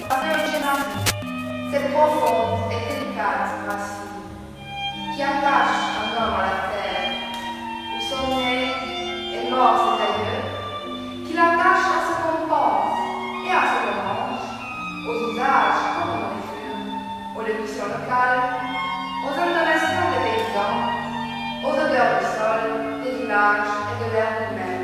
Appassionati, cette profonde et délicate racine qui attache un homme à la terre, où sont nés et morts ses aïeux, qui l'attache à ce qu'on pense et à ce qu'on mange, aux usages comme aux nourritures, aux locutions locales, aux intonations des paysans, aux odeurs du sol, des villages et de l'air lui-même.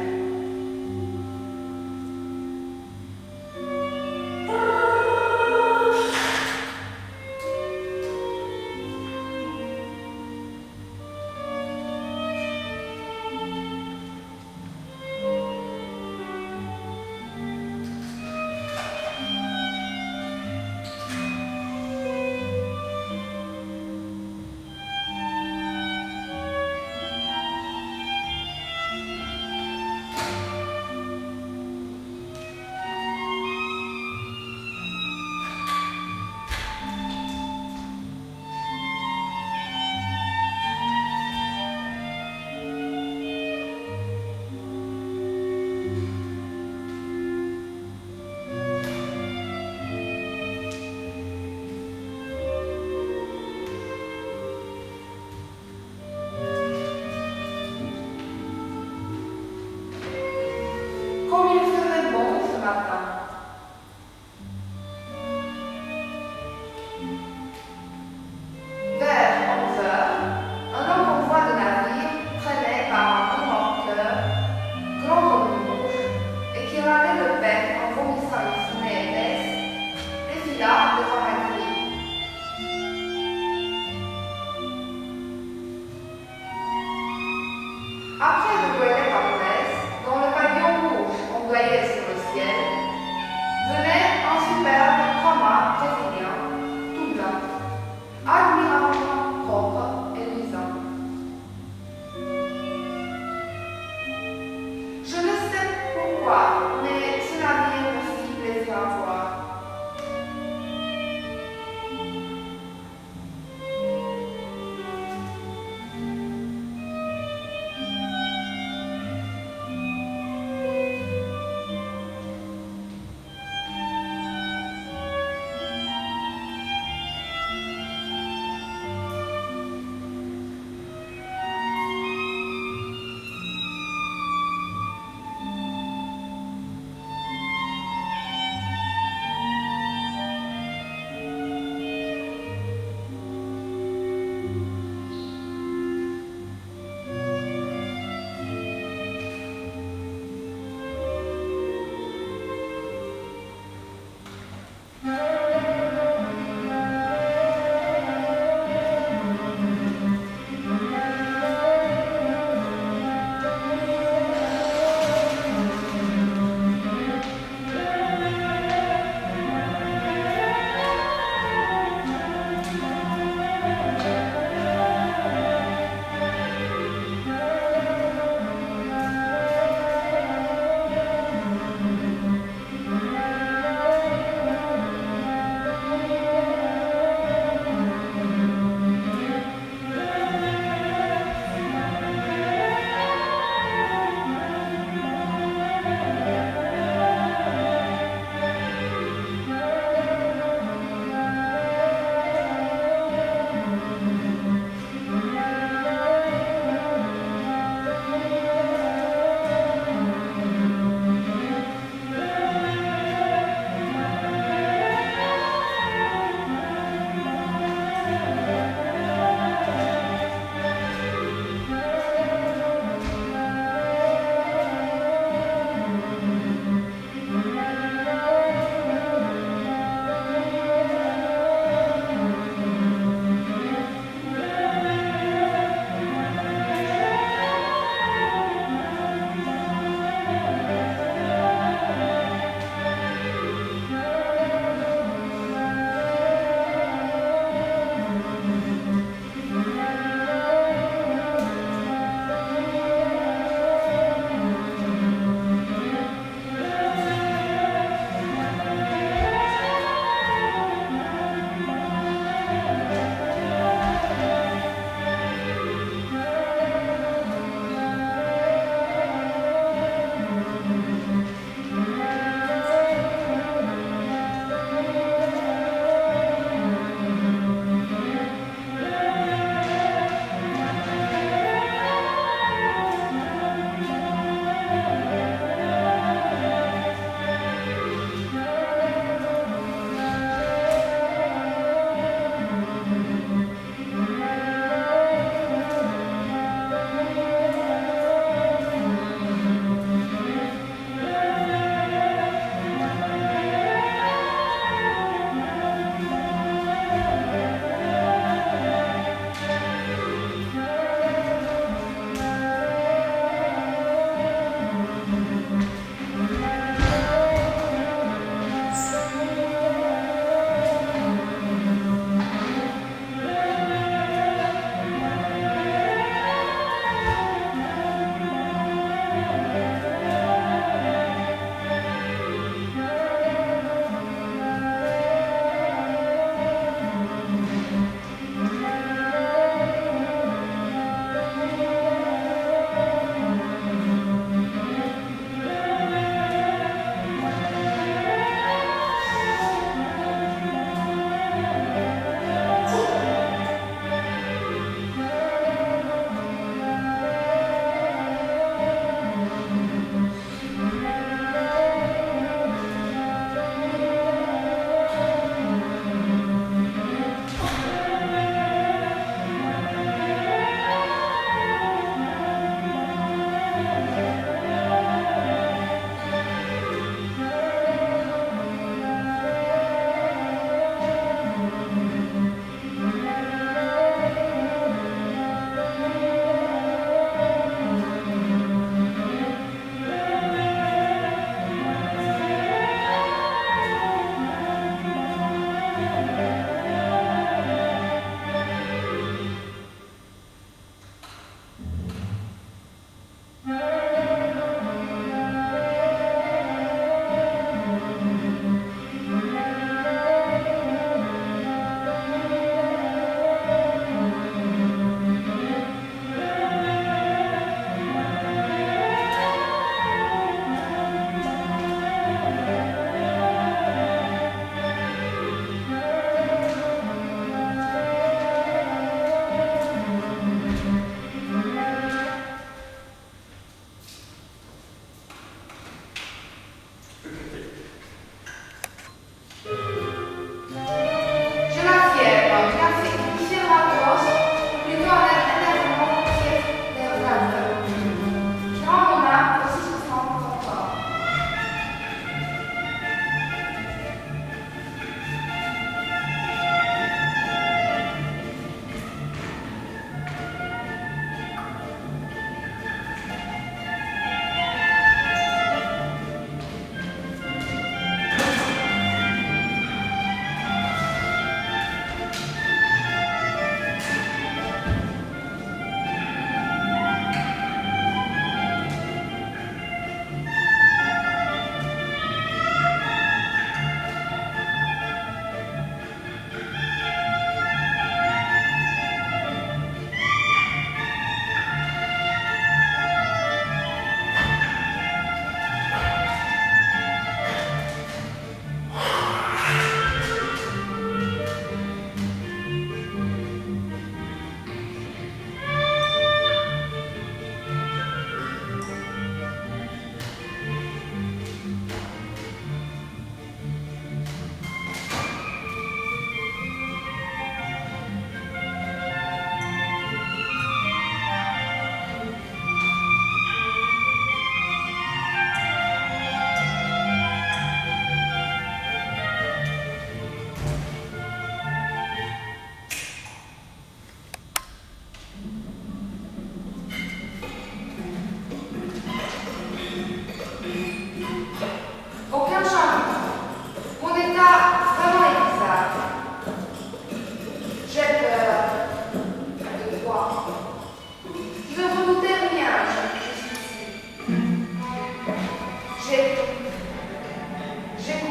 J'écoute.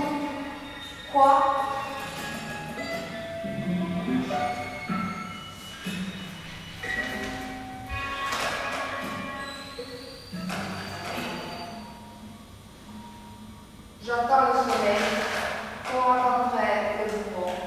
Quoi? J'entends le soleil, pour entendrait le mouvement.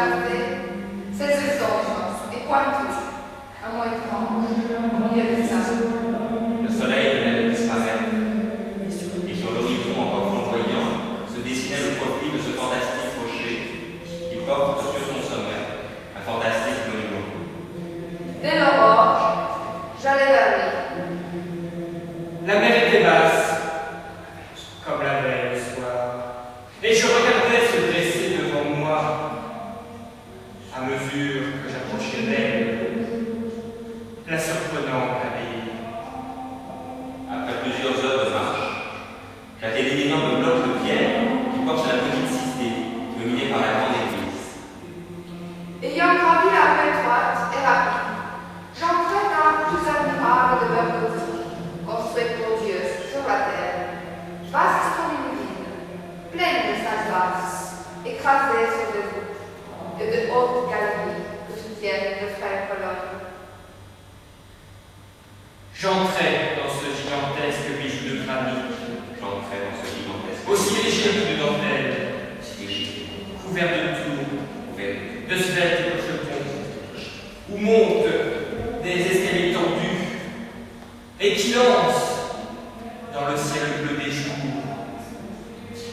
guardé, senza sogno e quanto a moi grand, il y avait ça. Le soleil venait de disparaître, et sur l'horizon encore flamboyant se dessinait le profil de ce fantastique rocher qui porte sur son sommet un fantastique monument. Dès l'aurore, j'allais vers lui. La mer était basse, comme la veille le soir, et je regardais se dresser devant moi. À mesure que j'approchais d'elle, la surprenante abbaye. Après plusieurs heures de marche, j'atteignais d'énormes blocs de pierre qui portent sur la petite cité dominée par la grande église. Ayant gravi la rue étroite et rapide, j'entrais dans la plus admirable de leurs gothiques, construite pour Dieu sur la terre, vaste comme une ville, pleine de salles basses, écrasée sur des voûtes et de hautes galeries que soutiennent de frères colonnes. J'entrais dans ce gigantesque bijou de granit, J'entrais dans ce gigantesque aussi léger que de dentelle, couvert de tours, de sveltes clochepons, où montent des escaliers tendus et qui lancent dans le ciel bleu des jours,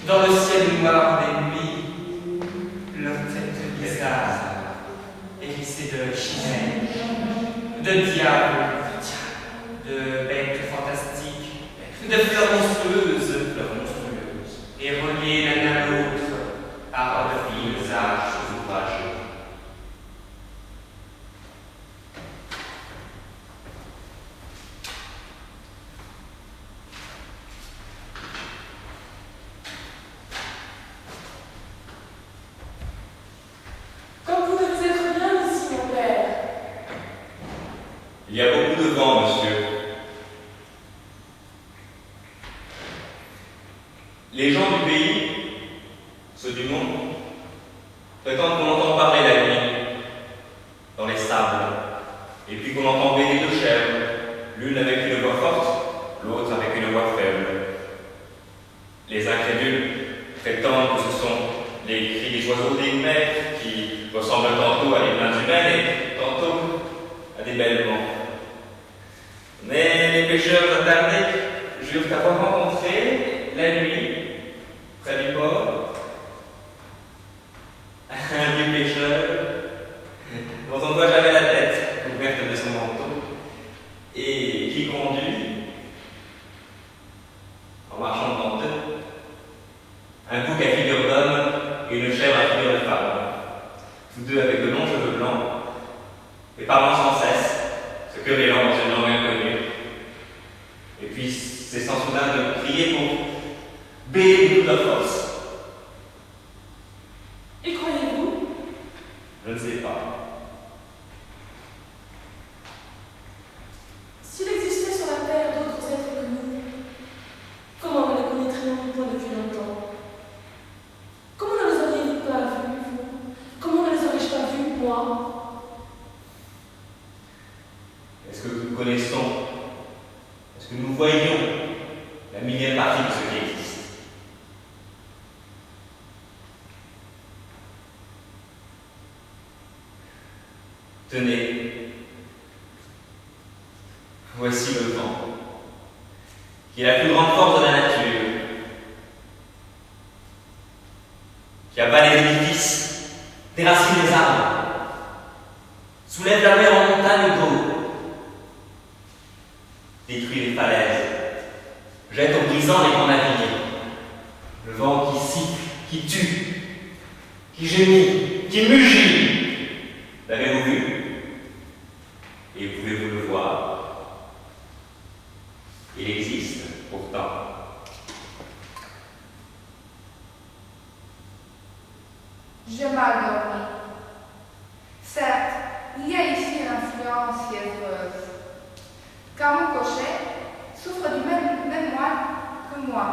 dans le ciel noir des nuits, leurs têtes bizarres, hérissées de chimères, de diables, de bêtes fantastiques, de fleurs monstrueuses, et reliées l'un à l'autre par de fils arches ouvrageux. Comme vous devez être bien ici, mon père. Il y a beaucoup de vent, monsieur. Les gens du pays, ceux du monde, prétendent qu'on entend parler la nuit, dans les sables, et puis qu'on entend bêter deux chèvres, l'une avec une voix forte, l'autre avec une voix faible. Les incrédules prétendent que ce sont les cris des oiseaux des mers qui ressemblent tantôt à des plaintes humaines et tantôt à des bêlements. Mais les pêcheurs attardés jurent avoir rencontré la nuit, près du port, un vieux pêcheur dont on ne voit jamais la tête couverte de son manteau et qui conduit, en marchant devant eux, un bouc à figure d'homme et une chèvre à figure de femme, tous deux avec de longs cheveux blancs et parlant sans cesse, se querellant dans une langue inconnue, et puis cessant soudain de crier pour béer de toute leur force. Et croyez-vous? Je ne sais pas. S'il existait sur la terre d'autres êtres que nous, comment nous les connaîtrions point depuis longtemps? Comment ne les auriez-vous pas vus, vous? Comment ne les aurais-je pas vus, moi? Est-ce que nous connaissons, est-ce que nous voyons la millième partie de ce qui existe? Tenez, voici le vent, qui est la plus grande force de la nature, qui abat les édifices, déracine les arbres, soulève la mer en montagne d'eau, détruit les falaises, jette au brisant les grands navires. Le vent qui siffle, qui tue, qui gémit, qui mugit. L'avez-vous vu? Et pouvez-vous le voir? Il existe, pourtant. J'ai mal dormi. Certes, il y a ici une influence fiévreuse, car mon cocher souffre du même mal que moi.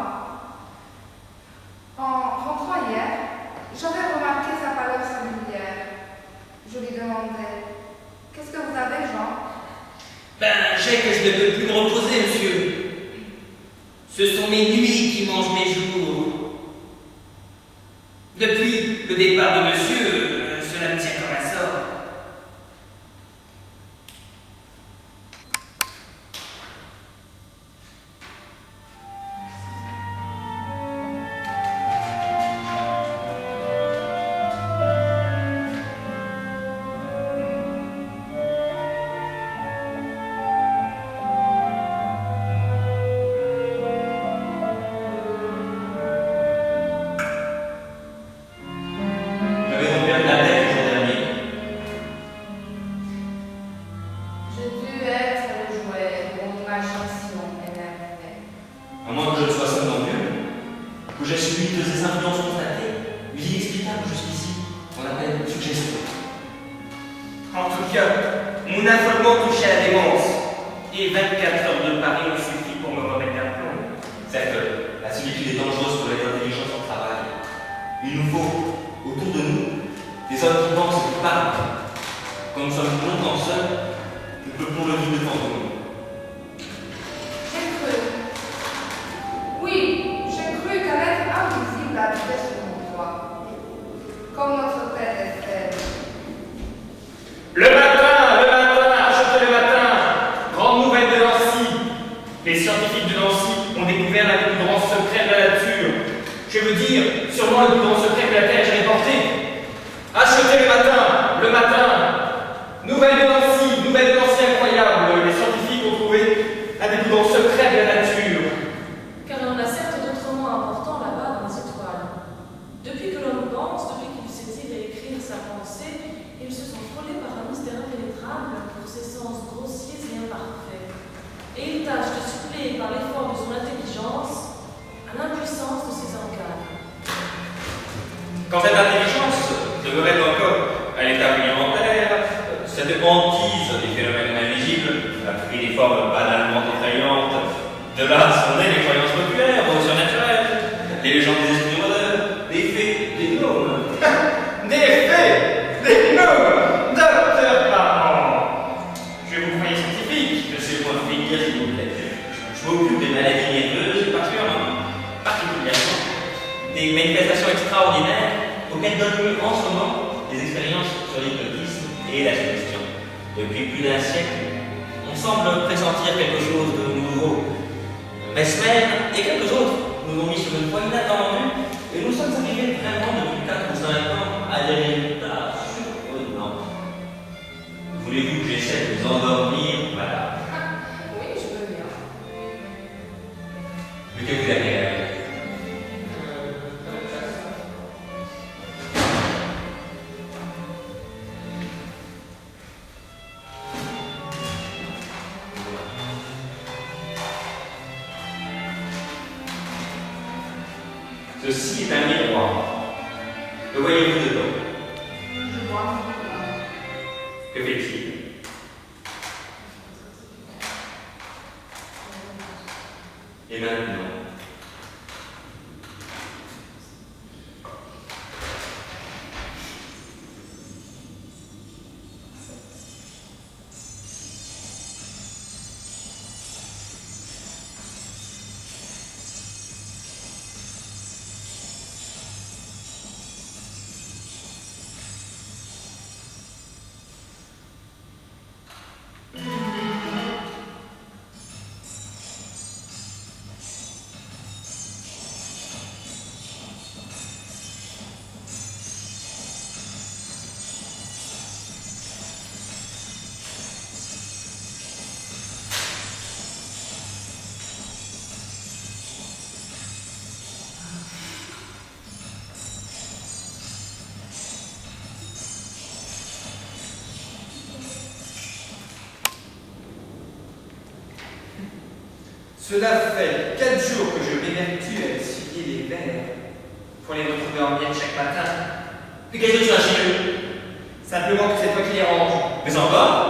En rentrant hier, j'avais remarqué sa pâleur singulière. Je lui demandais: qu'est-ce que vous avez, Jean? Ben, j'ai que je ne peux plus me reposer, monsieur. Ce sont mes nuits qui mangent mes jours. Depuis le départ de monsieur, cela ne indigestion. En tout cas, mon affolement touchait à la démence, et 24 heures de Paris ont suffi pour me remettre à plomb. Certes, la solitude est dangereuse pour les intelligences au travail. Il nous faut, autour de nous, des hommes qui pensent et qui parlent. Quand nous sommes longtemps seuls, nous peuplons le vide devant nous. J'ai cru. Oui, j'ai cru qu'un être invisible habitait sur mon toit. Comme notre tête est faible. Le matin, achetez le matin, grande nouvelle de Nancy. Les scientifiques de Nancy ont découvert l'un des plus grands secrets de la nature. Je veux dire, sûrement le plus grand secret que la Terre ait jamais porté. Achetez le matin. Nouvelle de Nancy incroyable. Les scientifiques ont trouvé un des plus grands secrets de la nature. Car il y en a certes d'autres mots importants là-bas dans les étoiles. Depuis que l'homme pense, depuis qu'il s'est dit à écrire sa pensée, ils se sont frôlés par un mystère impénétrable pour ses sens grossiers et imparfaits. Et il tâche de suppléer par l'effort de son intelligence à l'impuissance de ses organes. Quand cette intelligence demeurait encore à l'état rudimentaire, cette hantise des phénomènes invisibles a pris des formes banalement effrayantes. De là sont nées les croyances populaires aux surnaturelles, les légendes des esprits modernes, des fées, des gnomes. Des faits, des gnomes, docteur Parent. Je vous croyais scientifique. Laissez-moi finir, s'il vous plaît. Je m'occupe des maladies nerveuses et particulièrement des manifestations extraordinaires auxquelles donnent lieu en ce moment des expériences sur l'hypnotisme et la suggestion. Depuis plus d'un siècle, on semble pressentir quelque chose de nouveau. Mesmer et quelques autres nous ont mis sur une voie inattendue et nous sommes arrivés vraiment depuis 4 ou 5 ans à des résultats surprenants. Voulez-vous que j'essaie de vous endormir, madame? Oui, je veux bien. Mais que vous avez Ceci est un miroir. Que voyez-vous dedans? Je vois mon copain. Que fait-il? Et maintenant? Cela fait 4 jours que je m'évertue à essuyer les verres pour les retrouver en miettes chaque matin. Mais qu'est-ce que tu as chez eux? Simplement que c'est toi qui les ranges. Mais encore?